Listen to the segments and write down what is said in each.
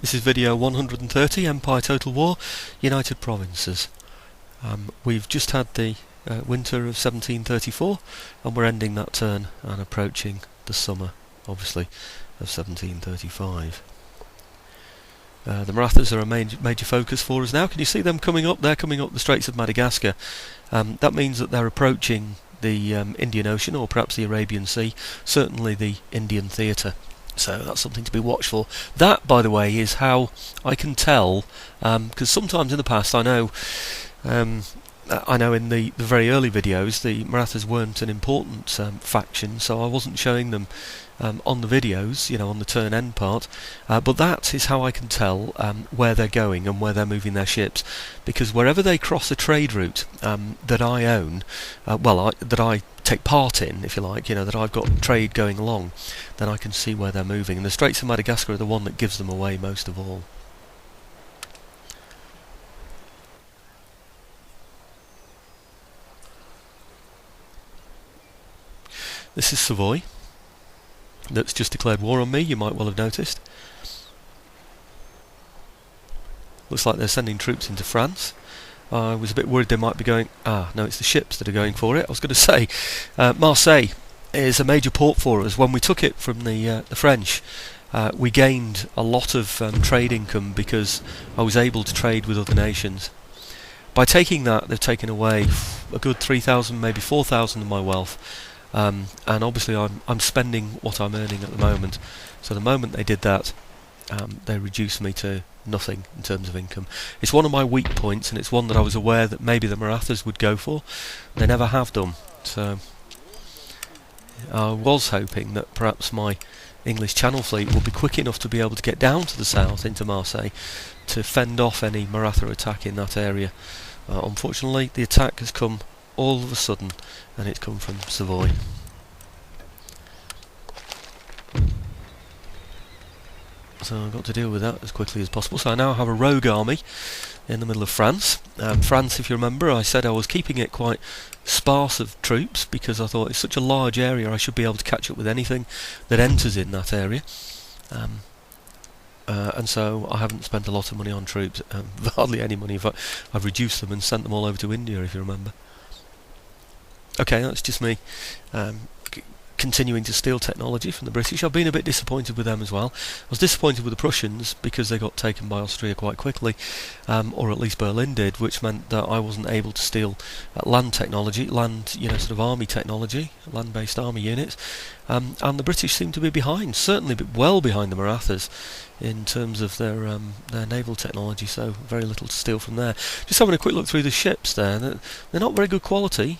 This is video 130, Empire Total War, United Provinces. We've just had the winter of 1734, and we're ending that turn and approaching the summer, obviously, of 1735. The Marathas are a major focus for us now. Can you see them coming up? They're coming up the Straits of Madagascar. That means that they're approaching the Indian Ocean, or perhaps the Arabian Sea, certainly the Indian Theatre. So that's something to be watched for. That, by the way, is how I can tell, because sometimes in the past I know in the very early videos the Marathas weren't an important faction, so I wasn't showing them on the videos, on the turn end part, but that is how I can tell where they're going and where they're moving their ships, because wherever they cross a trade route that I own, that I take part in, if you like, that I've got trade going along, then I can see where they're moving, and the Straits of Madagascar are the one that gives them away most of all. This is Savoy, that's just declared war on me, you might well have noticed. Looks like they're sending troops into France. I was a bit worried they might be going... no, it's the ships that are going for it. I was going to say, Marseille is a major port for us. When we took it from the French, we gained a lot of trade income because I was able to trade with other nations. By taking that, they've taken away a good 3,000, maybe 4,000 of my wealth. And obviously I'm spending what I'm earning at the moment. So the moment they did that, they reduced me to nothing in terms of income. It's one of my weak points, and it's one that I was aware that maybe the Marathas would go for. They never have done. So I was hoping that perhaps my English Channel fleet would be quick enough to be able to get down to the south into Marseille to fend off any Maratha attack in that area. Unfortunately, the attack has come all of a sudden, and it's come from Savoy. So I've got to deal with that as quickly as possible. So I now have a rogue army in the middle of France. France, if you remember, I said I was keeping it quite sparse of troops because I thought it's such a large area I should be able to catch up with anything that enters in that area. And so I haven't spent a lot of money on troops, hardly any money. In fact, I've reduced them and sent them all over to India, if you remember. Okay, that's just me continuing to steal technology from the British. I've been a bit disappointed with them as well. I was disappointed with the Prussians because they got taken by Austria quite quickly, or at least Berlin did, which meant that I wasn't able to steal land technology, sort of army technology, land-based army units, and the British seem to be behind, certainly well behind the Marathas in terms of their naval technology, so very little to steal from there. Just having a quick look through the ships there, they're not very good quality.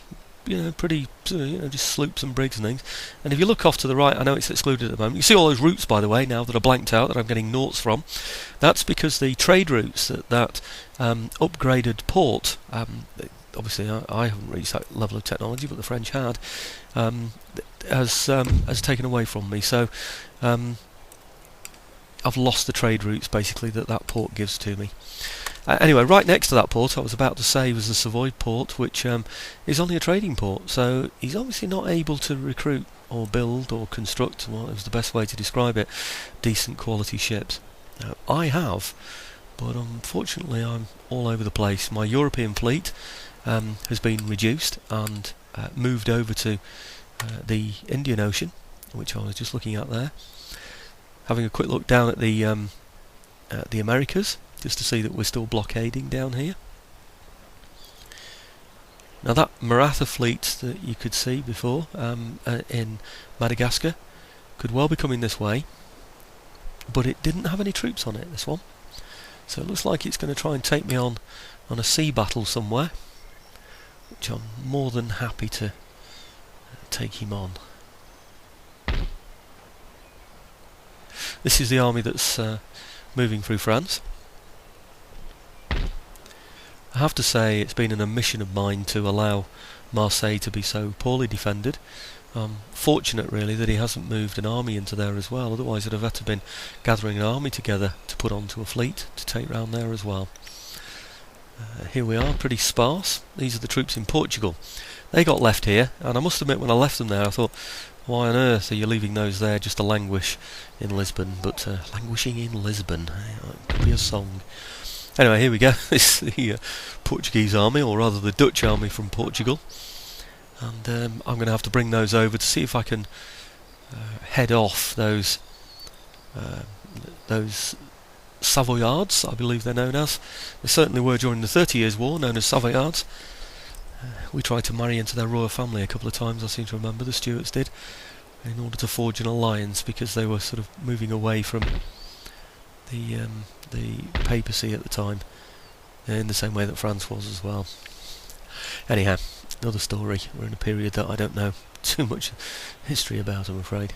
Pretty, just sloops and brigs and things. And if you look off to the right, I know it's excluded at the moment. You see all those routes, by the way, now that are blanked out, that I'm getting noughts from. That's because the trade routes that upgraded port, obviously I haven't reached that level of technology, but the French had, has taken away from me. So I've lost the trade routes, basically, that port gives to me. Anyway, right next to that port, I was about to say, was the Savoy port, which is only a trading port, so he's obviously not able to recruit or build or construct, well, it was the best way to describe it, decent quality ships. I have, but unfortunately I'm all over the place. My European fleet has been reduced and moved over to the Indian Ocean, which I was just looking at there. Having a quick look down at the Americas, just to see that we're still blockading down here. Now that Maratha fleet that you could see before in Madagascar could well be coming this way, but it didn't have any troops on it, this one. So it looks like it's going to try and take me on a sea battle somewhere, which I'm more than happy to take him on. This is the army that's moving through France. I have to say it's been an omission of mine to allow Marseille to be so poorly defended. Fortunate really that he hasn't moved an army into there as well, otherwise I'd have had to been gathering an army together to put onto a fleet to take round there as well. Here we are, pretty sparse. These are the troops in Portugal. They got left here, and I must admit when I left them there I thought Why on earth are you leaving those there just to languish in Lisbon? But languishing in Lisbon, that could be a song. Anyway, here we go. This is the Portuguese army, or rather the Dutch army from Portugal. And I'm going to have to bring those over to see if I can head off those Savoyards, I believe they're known as. They certainly were during the 30 Years' War, known as Savoyards. We tried to marry into their royal family a couple of times, I seem to remember, the Stuarts did, in order to forge an alliance, because they were sort of moving away from the papacy at the time, in the same way that France was as well. Anyhow, another story. We're in a period that I don't know too much history about, I'm afraid.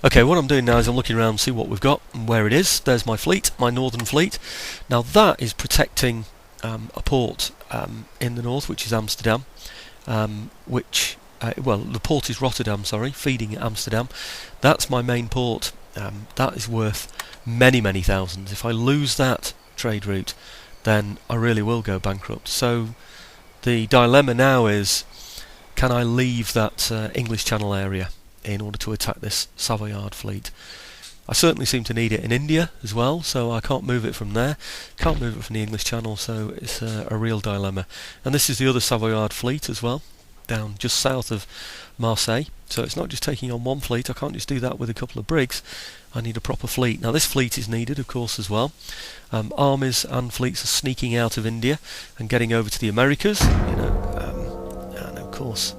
Okay, what I'm doing now is I'm looking around to see what we've got and where it is. There's my fleet, my northern fleet. Now that is protecting a port in the north, which is Amsterdam, well, the port is Rotterdam, sorry, feeding Amsterdam. That's my main port. That is worth many, many thousands. If I lose that trade route, then I really will go bankrupt. So the dilemma now is, can I leave that English Channel area in order to attack this Savoyard fleet? I certainly seem to need it in India as well, so I can't move it from there, can't move it from the English Channel, so it's a real dilemma. And this is the other Savoyard fleet as well, down just south of Marseille, so it's not just taking on one fleet. I can't just do that with a couple of brigs. I need a proper fleet. Now this fleet is needed, of course, as well. Armies and fleets are sneaking out of India and getting over to the Americas, and of course,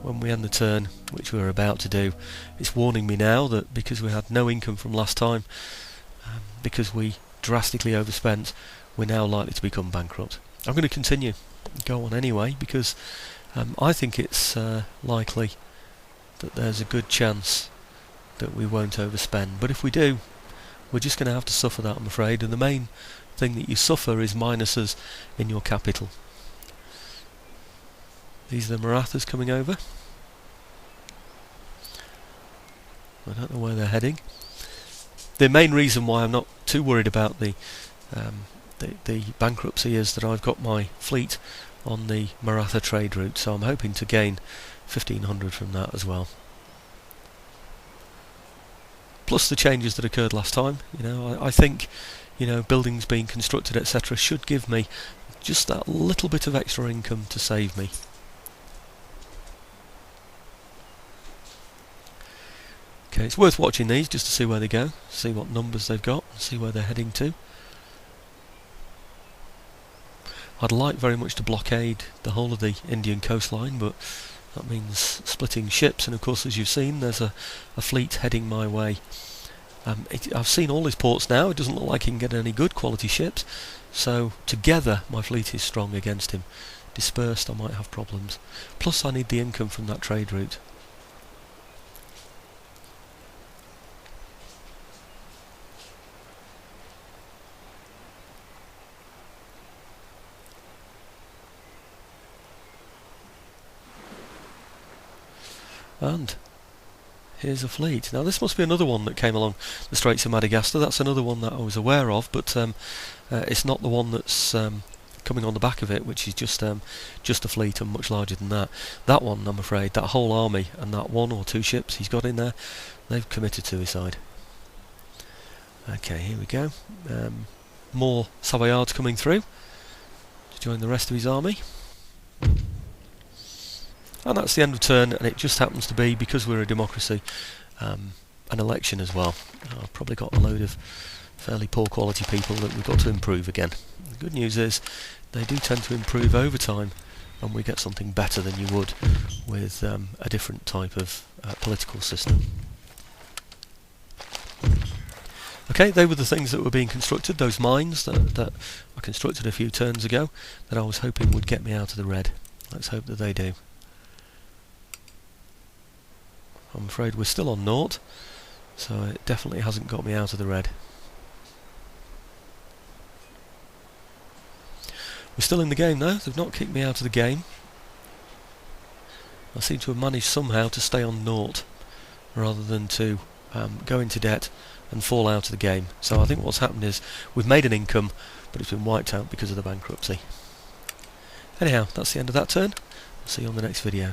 when we end the turn, which we're about to do, it's warning me now that because we had no income from last time, because we drastically overspent, we're now likely to become bankrupt. I'm going to continue, go on anyway, because I think it's likely that there's a good chance that we won't overspend. But if we do, we're just going to have to suffer that, I'm afraid. And the main thing that you suffer is minuses in your capital. These are the Marathas coming over. I don't know where they're heading. The main reason why I'm not too worried about the bankruptcy is that I've got my fleet on the Maratha trade route, so I'm hoping to gain 1,500 from that as well. Plus the changes that occurred last time. I think, buildings being constructed, etc., should give me just that little bit of extra income to save me. Okay, it's worth watching these just to see where they go, see what numbers they've got, see where they're heading to. I'd like very much to blockade the whole of the Indian coastline, but that means splitting ships, and of course, as you've seen, there's a fleet heading my way. I've seen all his ports now. It doesn't look like he can get any good quality ships, so together my fleet is strong against him. Dispersed, I might have problems. Plus I need the income from that trade route. And here's a fleet. Now this must be another one that came along the Straits of Madagascar. That's another one that I was aware of, but it's not the one that's coming on the back of it, which is just a fleet and much larger than that. That one, I'm afraid, that whole army and that one or two ships he's got in there, they've committed suicide. Okay, here we go. More Savoyards coming through to join the rest of his army. And that's the end of turn, and it just happens to be, because we're a democracy, an election as well. I've probably got a load of fairly poor quality people that we've got to improve again. The good news is they do tend to improve over time, and we get something better than you would with a different type of political system. Okay, they were the things that were being constructed, those mines that I constructed a few turns ago, that I was hoping would get me out of the red. Let's hope that they do. I'm afraid we're still on naught, so it definitely hasn't got me out of the red. We're still in the game though. They've not kicked me out of the game. I seem to have managed somehow to stay on naught rather than to go into debt and fall out of the game. So I think what's happened is we've made an income, but it's been wiped out because of the bankruptcy. Anyhow, that's the end of that turn. I'll see you on the next video.